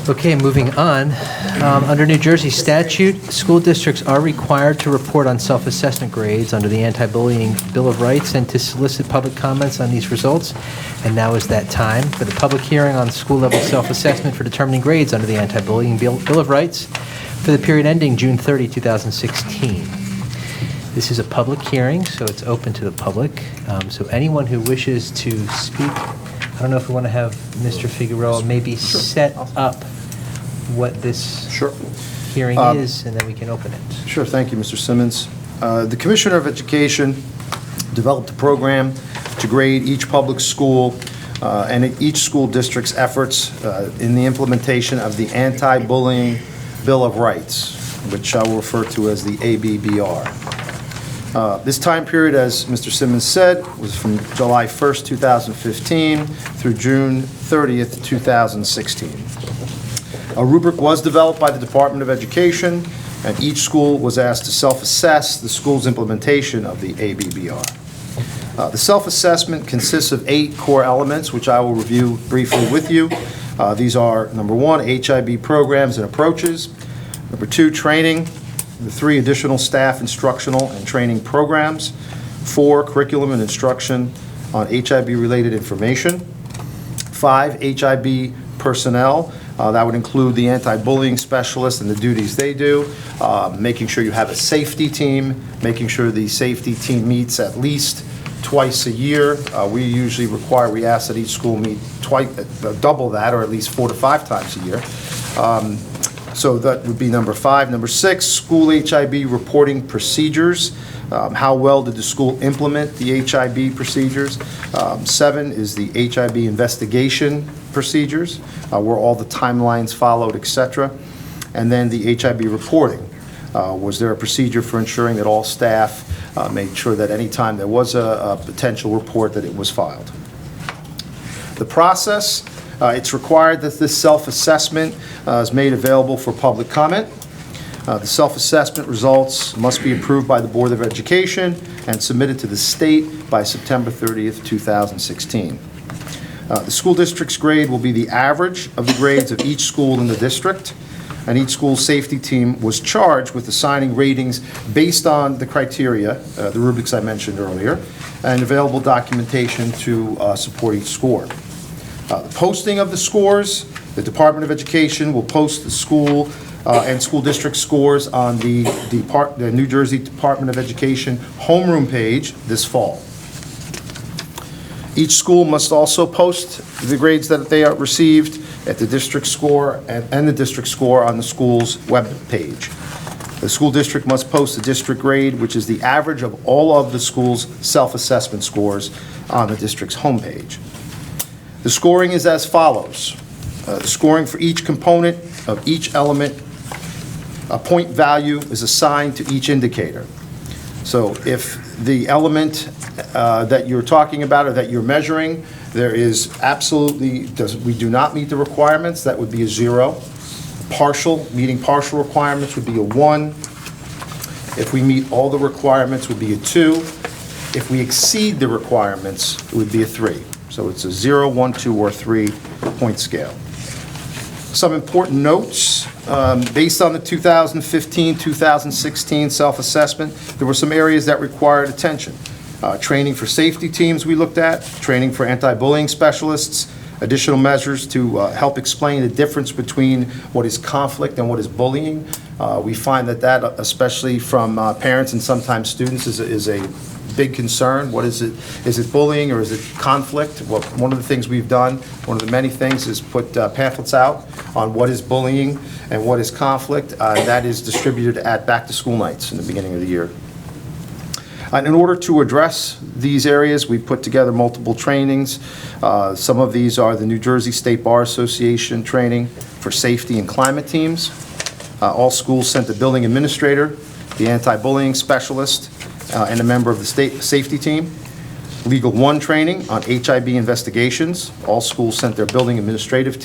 Okay, moving on. Under New Jersey statute, school districts are required to report on self-assessment grades under the Anti-Bullying Bill of Rights and to solicit public comments on these results. And now is that time for the public hearing on school-level self-assessment for determining grades under the Anti-Bullying Bill of Rights for the period ending June 30, 2016. This is a public hearing, so it's open to the public. So anyone who wishes to speak, I don't know if we want to have Mr. Figueroa maybe set up what this hearing is, and then we can open it. Sure, thank you, Mr. Simmons. The Commissioner of Education developed a program to grade each public school and each school district's efforts in the implementation of the Anti-Bullying Bill of Rights, which I will refer to as the ABBR. This time period, as Mr. Simmons said, was from July 1st, 2015 through June 30th, 2016. A rubric was developed by the Department of Education, and each school was asked to self-assess the school's implementation of the ABBR. The self-assessment consists of 8 core elements, which I will review briefly with you. These are, number 1, HIB programs and approaches. Number 2, training. The 3, additional staff instructional and training programs. 4, curriculum and instruction on HIB-related information. 5, HIB personnel. That would include the anti-bullying specialists and the duties they do, making sure you have a safety team, making sure the safety team meets at least twice a year. We ask that each school meet double that, or at least 4 to 5 times a year. So that would be number 5. Number 6, school HIB reporting procedures. How well did the school implement the HIB procedures? 7 is the HIB investigation procedures, where all the timelines followed, etc. And then the HIB reporting. Was there a procedure for ensuring that all staff made sure that any time there was a potential report that it was filed? The process. It's required that this self-assessment is made available for public comment. The self-assessment results must be approved by the Board of Education and submitted to the state by September 30th, 2016. The school district's grade will be the average of the grades of each school in the district, and each school's safety team was charged with assigning ratings based on the criteria, the rubrics I mentioned earlier, and available documentation to support each score. The posting of the scores, the Department of Education will post the school and school district scores on the New Jersey Department of Education homeroom page this fall. Each school must also post the grades that they are received at the district score and the district score on the school's web page. The school district must post the district grade, which is the average of all of the school's self-assessment scores on the district's homepage. The scoring is as follows. The scoring for each component of each element, a point value is assigned to each indicator. So if the element that you're talking about or that you're measuring, there is we do not meet the requirements, that would be a 0. Meeting partial requirements would be a 1. If we meet all the requirements, would be a 2. If we exceed the requirements, it would be a 3. So it's a 0, 1, 2, or 3 point scale. Some important notes. Based on the 2015-2016 self-assessment, there were some areas that required attention. Training for safety teams we looked at, training for anti-bullying specialists, additional measures to help explain the difference between what is conflict and what is bullying. We find that especially from parents and sometimes students, is a big concern. What is it? Is it bullying or is it conflict? Well, one of the things we've done, one of the many things, is put pamphlets out on what is bullying and what is conflict. That is distributed at back-to-school nights in the beginning of the year. And in order to address these areas, we put together multiple trainings. Some of these are the New Jersey State Bar Association training for safety and climate teams. All schools sent the building administrator, the anti-bullying specialist, and a member of the state safety team. Legal 1 training on HIB investigations. All schools sent their building administrative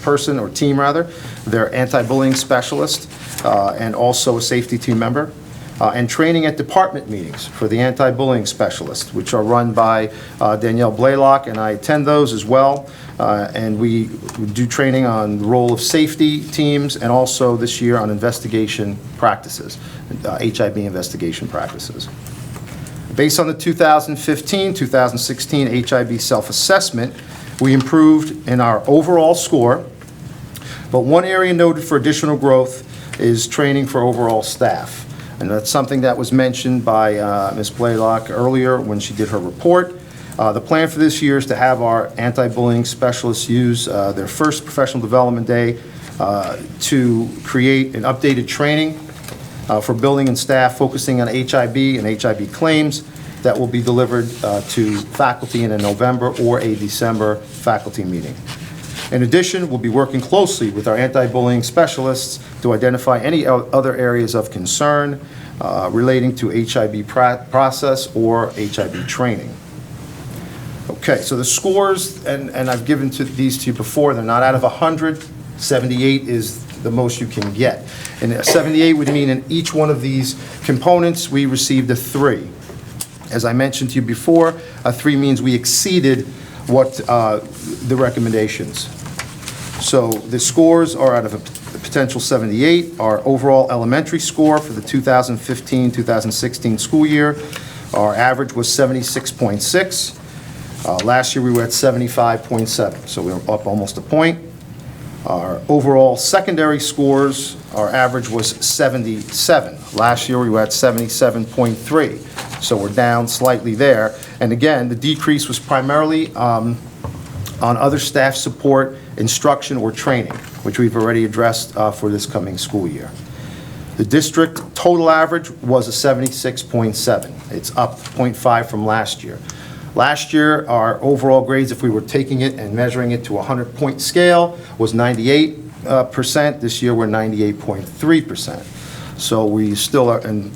person or team, rather, their anti-bullying specialist, and also a safety team member. and training at department meetings for the anti-bullying specialists, which are run by Danielle Blaylock, and I attend those as well. And we do training on the role of safety teams, and also this year on investigation practices, HIB investigation practices. Based on the 2015-2016 HIB self-assessment, we improved in our overall score, but one area noted for additional growth is training for overall staff. And that's something that was mentioned by Ms. Blaylock earlier when she did her report. The plan for this year is to have our anti-bullying specialists use their first professional development day to create an updated training for building and staff focusing on HIB and HIB claims that will be delivered to faculty in a November or a December faculty meeting. In addition, we'll be working closely with our anti-bullying specialists to identify any other areas of concern relating to HIB process or HIB training. Okay, so the scores, and I've given these to you before, they're not out of 100. 78 is the most you can get. And a 78 would mean in each one of these components, we received a 3. As I mentioned to you before, a 3 means we exceeded what the recommendations. So the scores are out of a potential 78. Our overall elementary score for the 2015-2016 school year, our average was 76.6. Last year we were at 75.7, so we were up almost a point. Our overall secondary scores, our average was 77. Last year we were at 77.3, so we're down slightly there. And again, the decrease was primarily on other staff support, instruction, or training, which we've already addressed for this coming school year. The district total average was a 76.7. It's up 0.5 from last year. Last year, our overall grades, if we were taking it and measuring it to a 100-point scale, was 98%. This year, we're 98.3%. So we still are, and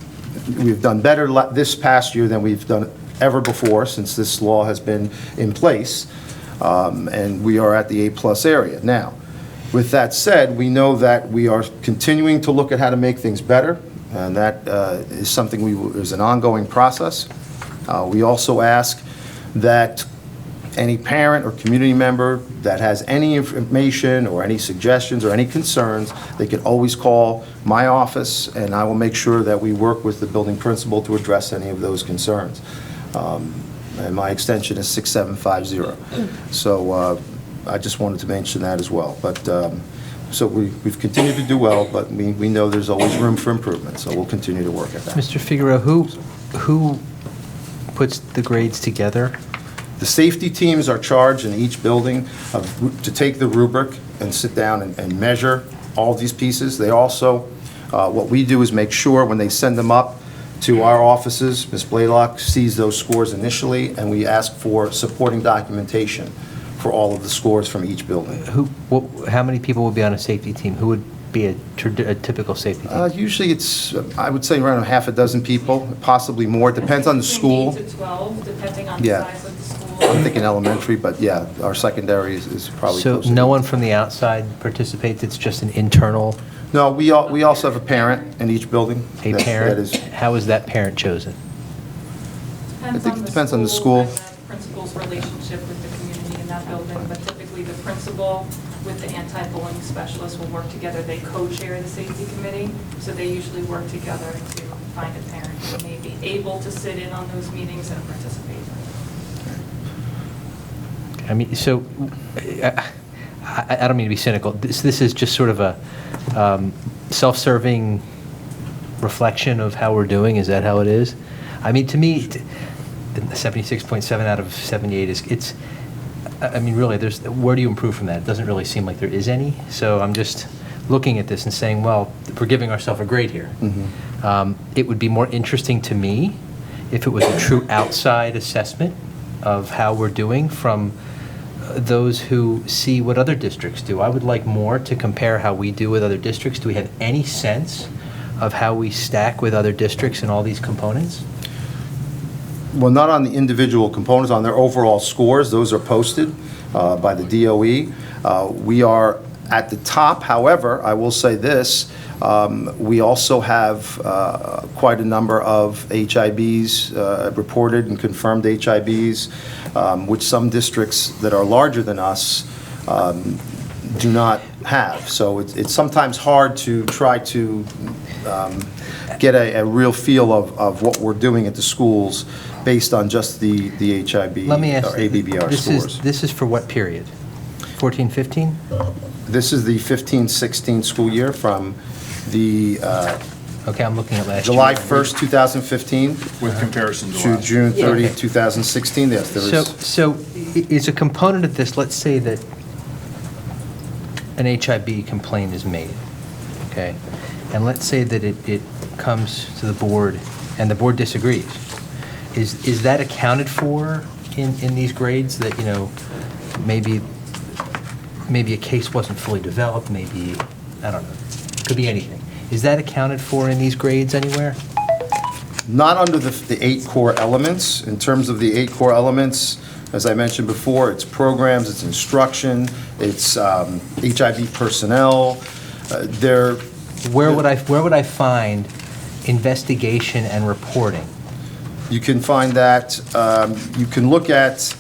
we've done better this past year than we've done ever before since this law has been in place. And we are at the A+ area. Now, with that said, we know that we are continuing to look at how to make things better, and that is something is an ongoing process. We also ask that any parent or community member that has any information or any suggestions or any concerns, they can always call my office, and I will make sure that we work with the building principal to address any of those concerns. And my extension is 6750. So I just wanted to mention that as well. But so we've continued to do well, but we know there's always room for improvement, so we'll continue to work at that. Mr. Figueroa, who puts the grades together? The safety teams are charged in each building to take the rubric and sit down and measure all these pieces. They also, what we do is make sure when they send them up to our offices, Ms. Blaylock sees those scores initially, and we ask for supporting documentation for all of the scores from each building. How many people would be on a safety team? Who would be a typical safety team? Usually it's, I would say, around half a dozen people, possibly more. It depends on the school. 8 to 12, depending on the size of the school. I'm thinking elementary, but yeah, our secondary is probably So closer. no one from the outside participates? It's just an internal? No, we also have a parent in each building. A parent? How is that parent chosen? I think it depends on the school. And the principal's relationship with the community in that building, but typically the principal with the anti-bullying specialist will work together. They co-chair the safety committee, so they usually work together to find a parent who may be able to sit in on those meetings and participate. I mean, so, I don't mean to be cynical. This is just sort of a self-serving reflection of how we're doing. Is that how it is? I mean, to me, 76.7 out of 78 is, I mean, really, where do you improve from that? It doesn't really seem like there is any. So I'm just looking at this and saying, well, we're giving ourselves a grade here. Mm-hmm. It would be more interesting to me if it was a true outside assessment of how we're doing from those who see what other districts do. I would like more to compare how we do with other districts. Do we have any sense of how we stack with other districts in all these components? Well, not on the individual components, on their overall scores. Those are posted by the DOE. We are at the top. However, I will say this, We also have quite a number of HIBs, reported and confirmed HIBs, which some districts that are larger than us do not have. So it's sometimes hard to try to get a real feel of what we're doing at the schools based on just the HIB Let me ask or you, ABBR scores. this is for what period? 14, 15? This is the 15-16 school year from the Okay, I'm looking at last July year. 1st, 2015 With comparison to to last year. June 30, Okay. 2016. Yes, there is. So is a component of this, let's say that an HIB complaint is made, okay? And let's say that it comes to the board and the board disagrees. Is that accounted for in these grades that, you know, maybe a case wasn't fully developed, maybe, I don't know, could be anything. Is that accounted for in these grades anywhere? Not under the 8 core elements. In terms of the 8 core elements, as I mentioned before, it's programs, it's instruction, it's HIB personnel. Where would I find investigation and reporting? You can find that, you can look at,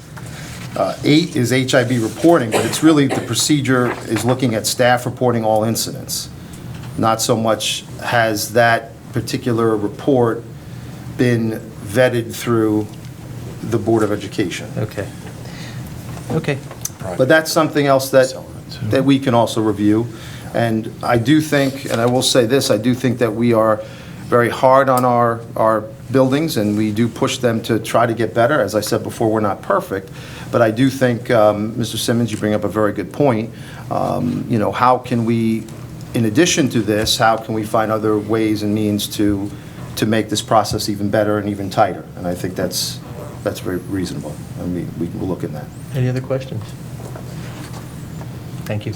8 is HIB reporting, but it's really, the procedure is looking at staff reporting all incidents. Not so much has that particular report been vetted through the Board of Education. Okay. Okay. But that's something else that we can also review. And I do think, and I will say this, I do think that we are very hard on our buildings, and we do push them to try to get better. As I said before, we're not perfect, but I do think, Mr. Simmons, you bring up a very good point. You know, how can we, in addition to this, how can we find other ways and means to make this process even better and even tighter? And I think that's very reasonable, and we will look at that. Any other questions? Thank you.